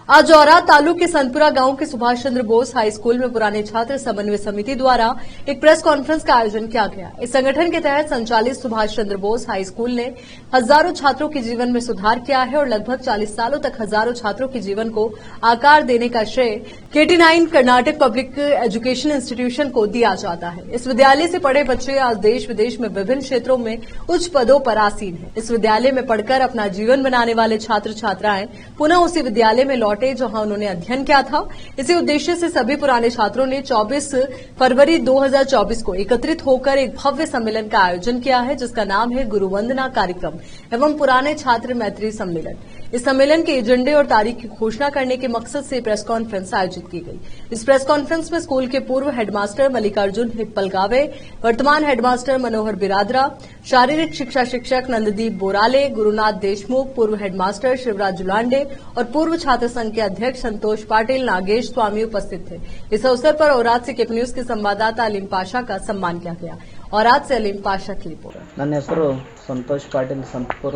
आज औराद तालुक के संतपुरा गांव के सुभाष चंद्र बोस हाई स्कूल में पुराने छात्र समन्वय समिति द्वारा एक प्रेस कॉन्फ्रेंस का आयोजन किया गया। इस संगठन के तहत संचालित सुभाष चंद्र बोस हाई स्कूल ने हजारों छात्रों के जीवन में सुधार किया है और लगभग 40 सालों तक हजारों छात्रों के जीवन को आकार देने का श्रेय KT9 Karnataka public education institution को दिया जाता है। इस विद्यालय से पढ़े बच्चे आज देश विदेश में विभिन्न क्षेत्रों में उच्च पदों पर आसीन हैं। इस विद्यालय में पढ़कर अपना जीवन बनाने वाले छात्र छात्राएं पुनः उसी विद्यालय में लौटे जहां उन्होंने अध्ययन किया था। इसी उद्देश्य से सभी पुराने छात्रों ने 24 फरवरी 2024 को एकत्रित होकर एक भव्य सम्मेलन का आयोजन किया है, जिसका नाम है गुरु वंदना कार्यक्रम एवं पुराने छात्र मैत्री सम्मेलन। इस सम्मेलन के एजेंडे और तारीख की घोषणा करने के मकसद से प्रेस कॉन्फ्रेंस आयोजित की गई। इस प्रेस कॉन्फ्रेंस में स्कूल के पूर्व हेडमास्टर मल्लिकार्जुन हिप्पलगावे, वर्तमान हेडमास्टर मनोहर बिरादरा, शारीरिक शिक्षा शिक्षक नंददीप बोराले, गुरुनाथ देशमुख, पूर्व हेडमास्टर शिवराज जुलांडे और पूर्व छात्र संघ के अध्यक्ष संतोष पाटिल, नागेश स्वामी उपस्थित थे। इस अवसर पर औराद से केपी न्यूज के संवाददाता अलीम पाशा का सम्मान किया गया। औराद से अलीम पाशा की रिपोर्ट। ನನ್ನ ಹೆಸರು ಸಂತೋಷ್ ಪಾಟೀಲ್ ಸಂತಪುರ।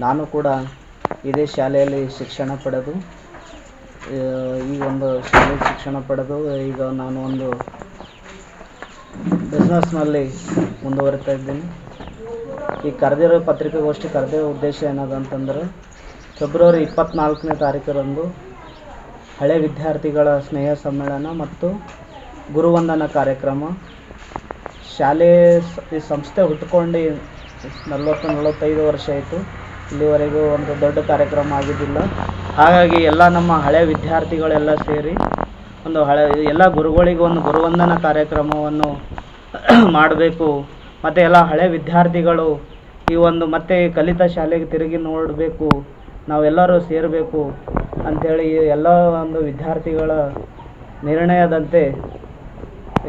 ನಾನು ಕೂಡ ಇದೇ ಶಾಲೆಯಲ್ಲಿ ಶಿಕ್ಷಣ ಪಡೆದು ಈ ಒಂದು ಶಾಲೆಯಲ್ಲಿ ಶಿಕ್ಷಣ ಪಡೆದು ಈಗ ನಾನು ಒಂದು ಬಿಸ್ನೆಸ್ನಲ್ಲಿ ಮುಂದುವರಿತಾ ಇದ್ದೀನಿ। ಈ ಕರೆದಿರೋ ಪತ್ರಿಕಾಗೋಷ್ಠಿ ಕರೆದಿರೋ ಉದ್ದೇಶ ಏನದಂತಂದರೆ ಫೆಬ್ರವರಿ 24ನೇ ತಾರೀಕರಂದು ಹಳೆ ವಿದ್ಯಾರ್ಥಿಗಳ ಸ್ನೇಹ ಸಮ್ಮೇಳನ ಮತ್ತು ಗುರುವಂದನಾ ಕಾರ್ಯಕ್ರಮ ಶಾಲೆ ಈ ಸಂಸ್ಥೆ ಹುಟ್ಟುಕೊಂಡು 40-45 ವರ್ಷ ಆಯಿತು। ಇಲ್ಲಿವರೆಗೂ ಒಂದು ದೊಡ್ಡ ಕಾರ್ಯಕ್ರಮ ಆಗಿದ್ದಿಲ್ಲ। ಹಾಗಾಗಿ ಎಲ್ಲ ನಮ್ಮ ಹಳೆ ವಿದ್ಯಾರ್ಥಿಗಳೆಲ್ಲ ಸೇರಿ ಒಂದು ಎಲ್ಲ ಗುರುಗಳಿಗೆ ಒಂದು ಗುರುವಂದನಾ ಕಾರ್ಯಕ್ರಮವನ್ನು ಮಾಡಬೇಕು ಮತ್ತು ಎಲ್ಲ ಹಳೆ ವಿದ್ಯಾರ್ಥಿಗಳು ಈ ಒಂದು ಮತ್ತೆ ಕಲಿತ ಶಾಲೆಗೆ ತಿರುಗಿ ನೋಡಬೇಕು, ನಾವೆಲ್ಲರೂ ಸೇರಬೇಕು ಅಂಥೇಳಿ ಎಲ್ಲ ಒಂದು ವಿದ್ಯಾರ್ಥಿಗಳ ನಿರ್ಣಯದಂತೆ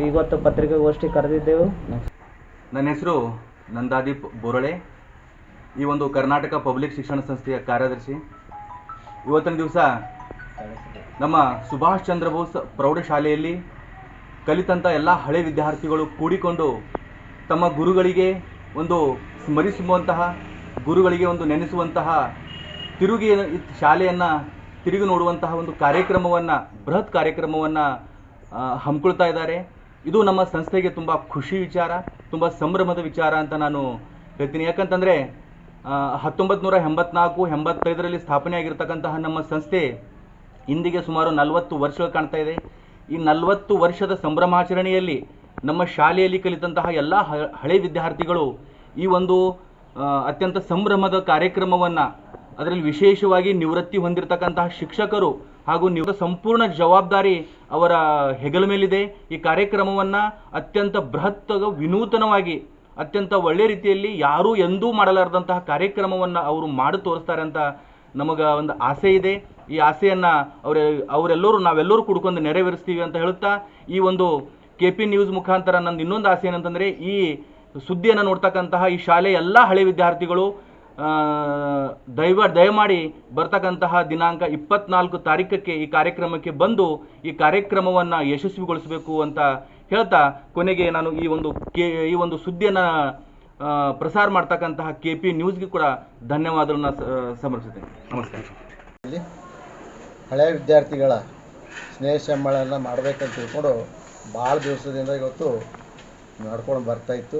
ಇವತ್ತು ಪತ್ರಿಕಾಗೋಷ್ಠಿ ಕರೆದಿದ್ದೆವು। ನನ್ನ ಹೆಸರು ನಂದಾದೀಪ್ ಬೋರಳೆ, ಈ ಒಂದು ಕರ್ನಾಟಕ ಪಬ್ಲಿಕ್ ಶಿಕ್ಷಣ ಸಂಸ್ಥೆಯ ಕಾರ್ಯದರ್ಶಿ। ಇವತ್ತಿನ ದಿವಸ ನಮ್ಮ ಸುಭಾಷ್ ಚಂದ್ರ ಬೋಸ್ ಪ್ರೌಢಶಾಲೆಯಲ್ಲಿ ಕಲಿತಂಥ ಎಲ್ಲ ಹಳೆ ವಿದ್ಯಾರ್ಥಿಗಳು ಕೂಡಿಕೊಂಡು ತಮ್ಮ ಗುರುಗಳಿಗೆ ಒಂದು ಸ್ಮರಿಸುವಂತಹ, ಗುರುಗಳಿಗೆ ಒಂದು ನೆನೆಸುವಂತಹ, ತಿರುಗಿ ಶಾಲೆಯನ್ನು ತಿರುಗಿ ನೋಡುವಂತಹ ಒಂದು ಕಾರ್ಯಕ್ರಮವನ್ನು, ಬೃಹತ್ ಕಾರ್ಯಕ್ರಮವನ್ನು ಹಮ್ಮಿಕೊಳ್ತಾ ಇದ್ದಾರೆ। ಇದು ನಮ್ಮ ಸಂಸ್ಥೆಗೆ ತುಂಬ ಖುಷಿ ವಿಚಾರ, ತುಂಬ ಸಂಭ್ರಮದ ವಿಚಾರ ಅಂತ ನಾನು ಹೇಳ್ತೀನಿ। ಯಾಕಂತಂದರೆ 1984-85ರಲ್ಲಿ ಸ್ಥಾಪನೆ ಆಗಿರ್ತಕ್ಕಂತಹ ನಮ್ಮ ಸಂಸ್ಥೆ ಇಂದಿಗೆ ಸುಮಾರು 40 ವರ್ಷಗಳು ಕಾಣ್ತಾ ಇದೆ। ಈ 40 ವರ್ಷದ ಸಂಭ್ರಮಾಚರಣೆಯಲ್ಲಿ ನಮ್ಮ ಶಾಲೆಯಲ್ಲಿ ಕಲಿತಂತಹ ಎಲ್ಲ ಹಳೆ ವಿದ್ಯಾರ್ಥಿಗಳು ಈ ಒಂದು ಅತ್ಯಂತ ಸಂಭ್ರಮದ ಕಾರ್ಯಕ್ರಮವನ್ನು, ಅದರಲ್ಲಿ ವಿಶೇಷವಾಗಿ ನಿವೃತ್ತಿ ಹೊಂದಿರತಕ್ಕಂತಹ ಶಿಕ್ಷಕರು ಹಾಗೂ ಸಂಪೂರ್ಣ ಜವಾಬ್ದಾರಿ ಅವರ ಹೆಗಲ ಮೇಲಿದೆ। ಈ ಕಾರ್ಯಕ್ರಮವನ್ನು ಅತ್ಯಂತ ಬೃಹತ್ ವಿನೂತನವಾಗಿ, ಅತ್ಯಂತ ಒಳ್ಳೆ ರೀತಿಯಲ್ಲಿ ಯಾರೂ ಎಂದೂ ಮಾಡಲಾರದಂತಹ ಕಾರ್ಯಕ್ರಮವನ್ನು ಅವರು ಮಾಡಿ ತೋರಿಸ್ತಾರೆ ಅಂತ ನಮಗೆ ಒಂದು ಆಸೆ ಇದೆ। ಈ ಆಸೆಯನ್ನು ಅವರೆಲ್ಲರೂ ನಾವೆಲ್ಲರೂ ಕೂಡ್ಕೊಂಡು ನೆರವೇರಿಸ್ತೀವಿ ಅಂತ ಹೇಳುತ್ತಾ, ಈ ಒಂದು KP ನ್ಯೂಸ್ ಮುಖಾಂತರ ನಂದು ಇನ್ನೊಂದು ಆಸೆ ಏನಂತಂದರೆ, ಈ ಸುದ್ದಿಯನ್ನು ನೋಡ್ತಕ್ಕಂತಹ ಈ ಶಾಲೆಯ ಎಲ್ಲ ಹಳೆ ವಿದ್ಯಾರ್ಥಿಗಳು ದಯಮಾಡಿ ಬರ್ತಕ್ಕಂತಹ ದಿನಾಂಕ 24 ತಾರೀಕಕ್ಕೆ ಈ ಕಾರ್ಯಕ್ರಮಕ್ಕೆ ಬಂದು ಈ ಕಾರ್ಯಕ್ರಮವನ್ನು ಯಶಸ್ವಿಗೊಳಿಸಬೇಕು ಅಂತ ಹೇಳ್ತಾ, ಕೊನೆಗೆ ನಾನು ಈ ಒಂದು ಸುದ್ದಿಯನ್ನು ಪ್ರಸಾರ ಮಾಡ್ತಕ್ಕಂತಹ KP ನ್ಯೂಸ್ಗೆ ಕೂಡ ಧನ್ಯವಾದಗಳನ್ನ ಸಮರ್ಪಿಸುತ್ತೇನೆ। ನಮಸ್ಕಾರ। ಹಳೆಯ ವಿದ್ಯಾರ್ಥಿಗಳ ಸ್ನೇಹ ಸಮ್ಮೇಳನ ಮಾಡಬೇಕಂತ ತಿಳ್ಕೊಂಡು ಭಾಳ ದಿವಸದಿಂದ ಇವತ್ತು ನಡ್ಕೊಂಡು ಬರ್ತಾಯಿತ್ತು।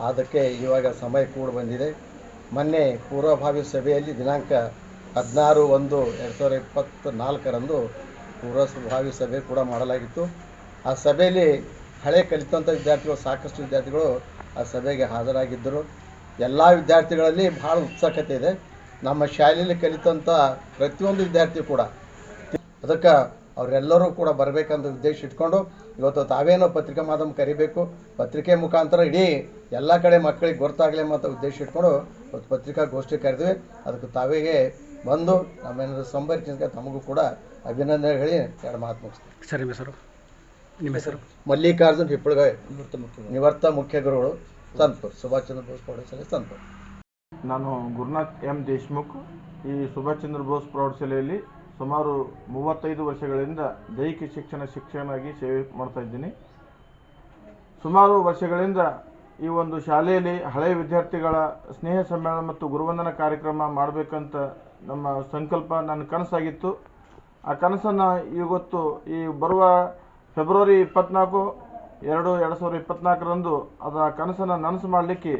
ಅದಕ್ಕೆ ಇವಾಗ ಸಮಯ ಕೂಡ ಬಂದಿದೆ। ಮೊನ್ನೆ ಪೂರ್ವಭಾವಿ ಸಭೆಯಲ್ಲಿ ದಿನಾಂಕ 16/1/2024ರಂದು ಪೂರ್ವಭಾವಿ ಸಭೆ ಕೂಡ ಮಾಡಲಾಗಿತ್ತು। ಆ ಸಭೆಯಲ್ಲಿ ಹಳೆ ಕಲಿತಂಥ ವಿದ್ಯಾರ್ಥಿಗಳು, ಸಾಕಷ್ಟು ವಿದ್ಯಾರ್ಥಿಗಳು ಆ ಸಭೆಗೆ ಹಾಜರಾಗಿದ್ದರು। ಎಲ್ಲ ವಿದ್ಯಾರ್ಥಿಗಳಲ್ಲಿ ಭಾಳ ಉತ್ಸುಕತೆ ಇದೆ। ನಮ್ಮ ಶಾಲೆಯಲ್ಲಿ ಕಲಿತಂಥ ಪ್ರತಿಯೊಂದು ವಿದ್ಯಾರ್ಥಿ ಕೂಡ ಅದಕ್ಕೆ ಅವರೆಲ್ಲರೂ ಕೂಡ ಬರಬೇಕಂತ ಉದ್ದೇಶ ಇಟ್ಕೊಂಡು ಇವತ್ತು ತಾವೇನೋ ಪತ್ರಿಕಾ ಮಾಧ್ಯಮ ಕರಿಬೇಕು, ಪತ್ರಿಕೆ ಮುಖಾಂತರ ಇಡೀ ಎಲ್ಲ ಕಡೆ ಮಕ್ಕಳಿಗೆ ಗೊತ್ತಾಗಲಿ ಅಂತ ಉದ್ದೇಶ ಇಟ್ಕೊಂಡು ಇವತ್ತು ಪತ್ರಿಕಾಗೋಷ್ಠಿ ಕರೆದ್ವಿ। ಅದಕ್ಕೆ ತಾವೇಗೆ ಬಂದು ನಮ್ಮೇನಾದ್ರು ಸಂಪರ್ಕಿಸಿದ ತಮಗೂ ಕೂಡ ಅಭಿನಂದನೆ ಹೇಳಿ ಎರಡು ಮಾತು ಮುಗಿಸ್ತೀವಿ। ಸರ್, ನಿಮ್ಮ ಹೆಸರು? ಮಲ್ಲಿಕಾರ್ಜುನ್ ಹಿಪ್ಪಳಗಾವಿ, ನಿವೃತ್ತ ಮುಖ್ಯ ಗುರುಗಳು, ಸಂತಪುರ, ಸುಭಾಷ್ ಚಂದ್ರ ಬೋಸ್ ಪ್ರೌಢಶಾಲೆ ಸಂತಪುರ। ನಾನು ಗುರುನಾಥ್ ದೇಶಮುಖ್, ಈ ಸುಭಾಷ್ ಚಂದ್ರ ಬೋಸ್ ಪ್ರೌಢಶಾಲೆಯಲ್ಲಿ ಸುಮಾರು 35 ವರ್ಷಗಳಿಂದ ದೈಹಿಕ ಶಿಕ್ಷಕನಾಗಿ ಸೇವೆ ಮಾಡ್ತಾ ಇದ್ದೀನಿ। ಸುಮಾರು ವರ್ಷಗಳಿಂದ ಈ ಒಂದು ಶಾಲೆಯಲ್ಲಿ ಹಳೆಯ ವಿದ್ಯಾರ್ಥಿಗಳ ಸ್ನೇಹ ಸಮ್ಮೇಳನ ಮತ್ತು ಗುರುವಂದನಾ ಕಾರ್ಯಕ್ರಮ ಮಾಡಬೇಕಂತ ನಮ್ಮ ಸಂಕಲ್ಪ, ನನ್ನ ಕನಸಾಗಿತ್ತು। ಆ ಕನಸನ್ನು ಇವತ್ತು ಈ ಬರುವ ಫೆಬ್ರವರಿ 24/2/2024 ಅದರ ಕನಸನ್ನು ನನಸು ಮಾಡಲಿಕ್ಕೆ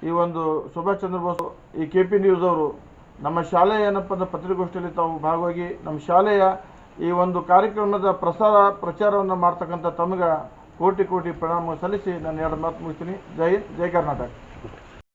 ಈ ಒಂದು ಸುಭಾಷ್ ಚಂದ್ರ ಬೋಸ್ ಈ KP ನ್ಯೂಸ್ ಅವರು ನಮ್ಮ ಶಾಲೆಯ ಏನಪ್ಪ ಅಂದ್ರೆ ಪತ್ರಿಕಾಗೋಷ್ಠಿಯಲ್ಲಿ ತಾವು ಭಾಗವಾಗಿ ನಮ್ಮ ಶಾಲೆಯ ಈ ಒಂದು ಕಾರ್ಯಕ್ರಮದ ಪ್ರಚಾರವನ್ನು ಮಾಡ್ತಕ್ಕಂಥ ತಮಗೆ ಕೋಟಿ ಕೋಟಿ ಪ್ರಣಾಮ ಸಲ್ಲಿಸಿ ನಾನು 2 ಮಾತು ಮುಗಿಸ್ತೀನಿ. ಜೈ ಹಿಂದ್, ಜೈ ಕರ್ನಾಟಕ.